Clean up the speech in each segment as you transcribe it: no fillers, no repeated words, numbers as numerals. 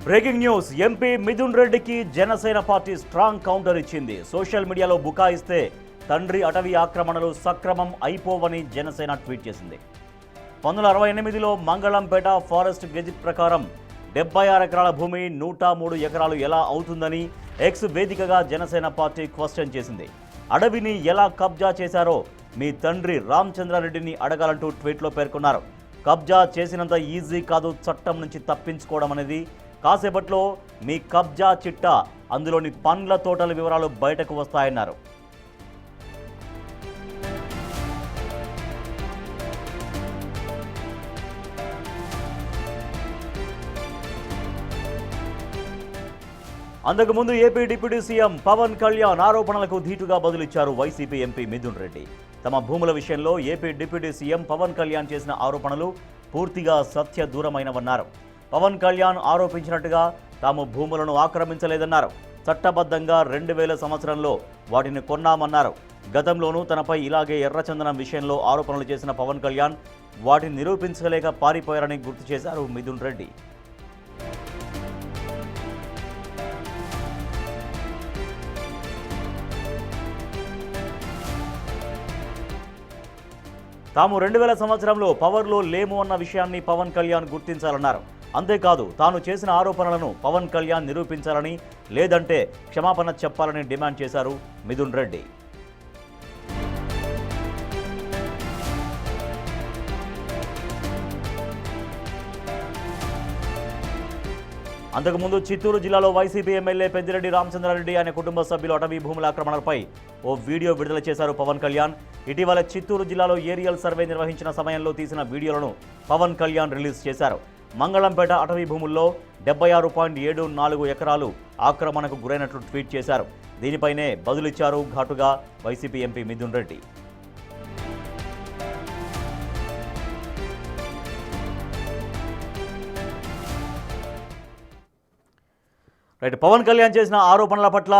Breaking news MP Mithun రెడ్డికి Janasena party strong counter ఇచ్చింది. Social మీడియాలో బుకాయిస్తే తండ్రి అటవీ ఆక్రమణలు సక్రమం అయిపోవని జనసేన ట్వీట్ చేసింది. 1968లో మంగళంపేట ఫారెస్ట్ గెజిట్ ప్రకారం 76 ఎకరాల భూమి 103 ఎకరాలు ఎలా అవుతుందని ఎక్స్ వేదికగా జనసేన పార్టీ క్వశ్చన్ చేసింది. అడవిని ఎలా కబ్జా చేశారో మీ తండ్రి రామచంద్రారెడ్డిని అడగాలంటూ ట్వీట్లో పేర్కొన్నారు. కబ్జా చేసినంత ఈజీ కాదు చట్టం నుంచి తప్పించుకోవడం అనేది. కాసేపట్లో మీ కబ్జా చిట్టా అందులోని పండ్ల తోటల వివరాలు బయటకు వస్తాయన్నారు. అంతకుముందు AP deputy CM Pawan Kalyan ఆరోపణలకు ధీటుగా బదులిచ్చారు వైసీపీ ఎంపీ మిథున్ రెడ్డి. తమ భూముల విషయంలో AP deputy CM Pawan Kalyan చేసిన ఆరోపణలు పూర్తిగా సత్య దూరమైనవన్నారు. పవన్ కళ్యాణ్ ఆరోపించినట్టుగా తాము భూములను ఆక్రమించలేదన్నారు. చట్టబద్ధంగా 2000 సంవత్సరంలో వాటిని కొన్నామన్నారు. గతంలోనూ తనపై ఇలాగే ఎర్రచందనం విషయంలో ఆరోపణలు చేసిన పవన్ కళ్యాణ్ వాటిని నిరూపించలేక పారిపోయారని గుర్తు చేశారు మిథున్ రెడ్డి. తాము 2000 సంవత్సరంలో పవర్లో లేము అన్న విషయాన్ని పవన్ కళ్యాణ్ గుర్తించాలన్నారు. అంతేకాదు తాను చేసిన ఆరోపణలను పవన్ కళ్యాణ్ నిరూపించాలని, లేదంటే క్షమాపణ చెప్పాలని డిమాండ్ చేశారు మిథున్ రెడ్డి. అంతకుముందు చిత్తూరు జిల్లాలో వైసీపీ ఎమ్మెల్యే పెద్దిరెడ్డి రామచంద్రారెడ్డి ఆయన కుటుంబ సభ్యులు అటవీ భూముల ఆక్రమణలపై ఓ వీడియో విడుదల చేశారు పవన్ కళ్యాణ్. ఇటీవల చిత్తూరు జిల్లాలో ఏరియల్ సర్వే నిర్వహించిన సమయంలో తీసిన వీడియోలను పవన్ కళ్యాణ్ రిలీజ్ చేశారు. మంగళంపేట అటవీ భూముల్లో 76.74 ఎకరాలు ఆక్రమణకు గురైనట్లు ట్వీట్ చేశారు. దీనిపైనే బదులిచ్చారు ఘాటుగా వైసీపీ ఎంపీ మిథున్ రెడ్డి. పవన్ కళ్యాణ్ చేసిన ఆరోపణల పట్ల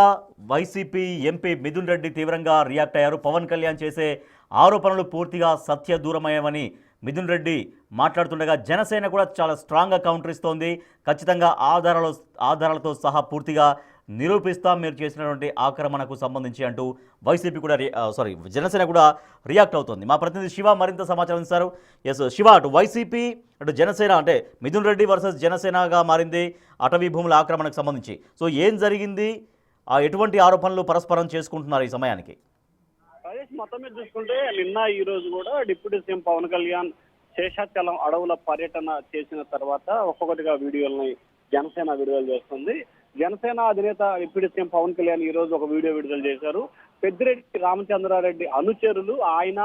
వైసీపీ ఎంపీ మిథున్ రెడ్డి తీవ్రంగా రియాక్ట్ అయ్యారు. పవన్ కళ్యాణ్ చేసే ఆరోపణలు పూర్తిగా సత్య దూరమయ్యామని మిథున్ రెడ్డి మాట్లాడుతుండగా జనసేన కూడా చాలా స్ట్రాంగ్గా కౌంటర్ ఇస్తోంది. ఖచ్చితంగా ఆధారాలతో సహా పూర్తిగా నిరూపిస్తాం మీరు చేసినటువంటి ఆక్రమణకు సంబంధించి అంటూ వైసీపీ కూడా జనసేన కూడా రియాక్ట్ అవుతోంది. మా ప్రతినిధి శివ మరింత సమాచారం ఇస్తారు. ఎస్ శివ, అటు వైసీపీ అటు జనసేన అంటే మిథున్ రెడ్డి వర్సెస్ జనసేనగా మారింది అటవీ భూముల ఆక్రమణకు సంబంధించి. సో ఏం జరిగింది, ఎటువంటి ఆరోపణలు పరస్పరం చేసుకుంటున్నారు ఈ సమయానికి? మొత్తం మీద చూసుకుంటే నిన్న ఈ రోజు కూడా డిప్యూటీ సీఎం పవన్ కళ్యాణ్ శేషాచలం అడవుల పర్యటన చేసిన తర్వాత ఒక్కొక్కటిగా వీడియోలని జనసేన విడుదల చేస్తుంది. జనసేన అధినేత డిప్యూటీ సీఎం పవన్ కళ్యాణ్ ఈ రోజు ఒక వీడియో విడుదల చేశారు. పెద్దిరెడ్డి రామచంద్రారెడ్డి అనుచరులు ఆయన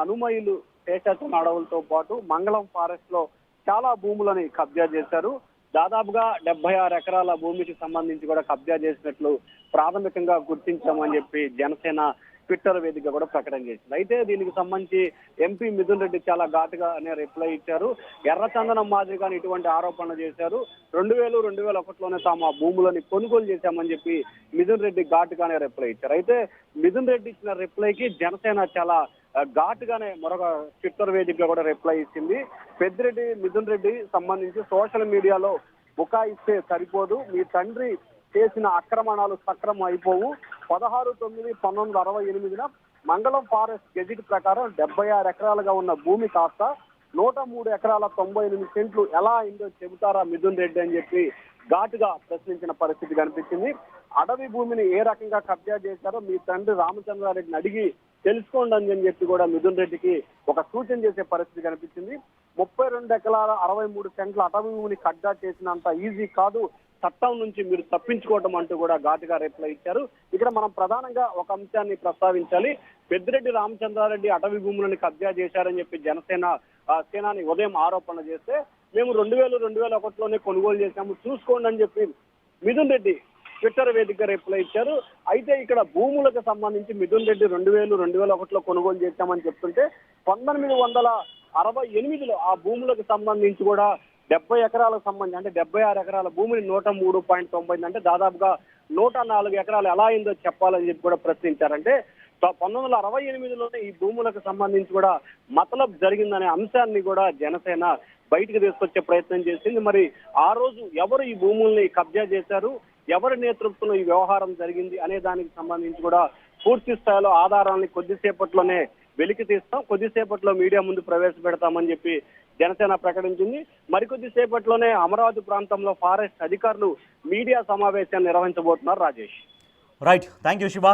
అనుమయులు శేషాచలం అడవులతో పాటు మంగళం ఫారెస్ట్ లో చాలా భూములని కబ్జా చేశారు. దాదాపుగా 76 ఎకరాల భూమికి సంబంధించి కూడా కబ్జా చేసినట్లు ప్రాథమికంగా గుర్తించామని చెప్పి జనసేన ట్విట్టర్ వేదికగా కూడా ప్రకటన చేసింది. అయితే దీనికి సంబంధించి ఎంపీ మిథున్ రెడ్డి చాలా ఘాటుగా రిప్లై ఇచ్చారు. ఎర్రచందనం మాదిరిగానే ఇటువంటి ఆరోపణలు చేశారు. 2001లోనే తాము ఆ భూములని కొనుగోలు చేశామని చెప్పి మిథున్ రెడ్డి ఘాటుగానే రిప్లై ఇచ్చారు. అయితే మిథున్ రెడ్డి ఇచ్చిన రిప్లైకి జనసేన చాలా ఘాటుగానే మరొక ట్విట్టర్ వేదికగా కూడా రిప్లై ఇచ్చింది. పెద్దిరెడ్డి మిథున్ రెడ్డి సంబంధించి సోషల్ మీడియాలో బుకాయిస్తే సరిపోదు, మీ తండ్రి చేసిన ఆక్రమణాలు సక్రమం అయిపోవు. 16/9/1968 మంగళం ఫారెస్ట్ గెజిట్ ప్రకారం 76 ఎకరాలుగా ఉన్న భూమి కాస్త 103 ఎకరాల 98 సెంట్లు ఎలా అయిందో చెబుతారా మిథున్ రెడ్డి అని చెప్పి ఘాటుగా ప్రశ్నించిన పరిస్థితి కనిపించింది. అడవి భూమిని ఏ రకంగా కబ్జా చేశారో మీ తండ్రి రామచంద్రారెడ్డిని అడిగి తెలుసుకోండి అని చెప్పి కూడా మిథున్ రెడ్డికి ఒక సూచన చేసే పరిస్థితి కనిపించింది. 32 ఎకరాల 63 సెంట్ల అటవీ భూమిని కబ్జా చేసినంత ఈజీ కాదు, చట్టం నుంచి మీరు తప్పించుకోవటం అంటూ కూడా ఘాటుగా రిప్లై ఇచ్చారు. ఇక్కడ మనం ప్రధానంగా ఒక అంశాన్ని ప్రస్తావించాలి. పెద్దిరెడ్డి రామచంద్రారెడ్డి అటవీ భూములను కబ్జా చేశారని చెప్పి సేనాని ఉదయం ఆరోపణ చేస్తే మేము 2001లోనే కొనుగోలు చేశాము చూసుకోండి అని చెప్పి మిథున్ రెడ్డి ట్విట్టర్ వేదికగా రిప్లై ఇచ్చారు. అయితే ఇక్కడ భూములకు సంబంధించి మిథున్ రెడ్డి 2001లో కొనుగోలు చేశామని చెప్తుంటే 1968లో ఆ భూములకు సంబంధించి కూడా 70 ఎకరాలకు సంబంధించి అంటే 76 ఎకరాల భూమిని 103.98 అంటే దాదాపుగా 104 ఎకరాలు ఎలా అయిందో చెప్పాలని చెప్పి కూడా ప్రశ్నించారంటే 1968లోనే ఈ భూములకు సంబంధించి కూడా మతలబ్ జరిగిందనే అంశాన్ని కూడా జనసేన బయటికి తీసుకొచ్చే ప్రయత్నం చేసింది. మరి ఆ రోజు ఎవరు ఈ భూముల్ని కబ్జా చేశారు, ఎవరి నేతృత్వంలో ఈ వ్యవహారం జరిగింది అనే దానికి సంబంధించి కూడా పూర్తి స్థాయిలో ఆధారాన్ని కొద్దిసేపట్లోనే వెలికి తీస్తాం, కొద్దిసేపట్లో మీడియా ముందు ప్రవేశపెడతామని చెప్పి జనసేన ప్రకటించింది. మరికొద్ది సేపట్లోనే అమరావతి ప్రాంతంలో ఫారెస్ట్ అధికారులు మీడియా సమావేశాన్ని నిర్వహించబోతున్నారు. Rajesh. Right, thank you Shiva.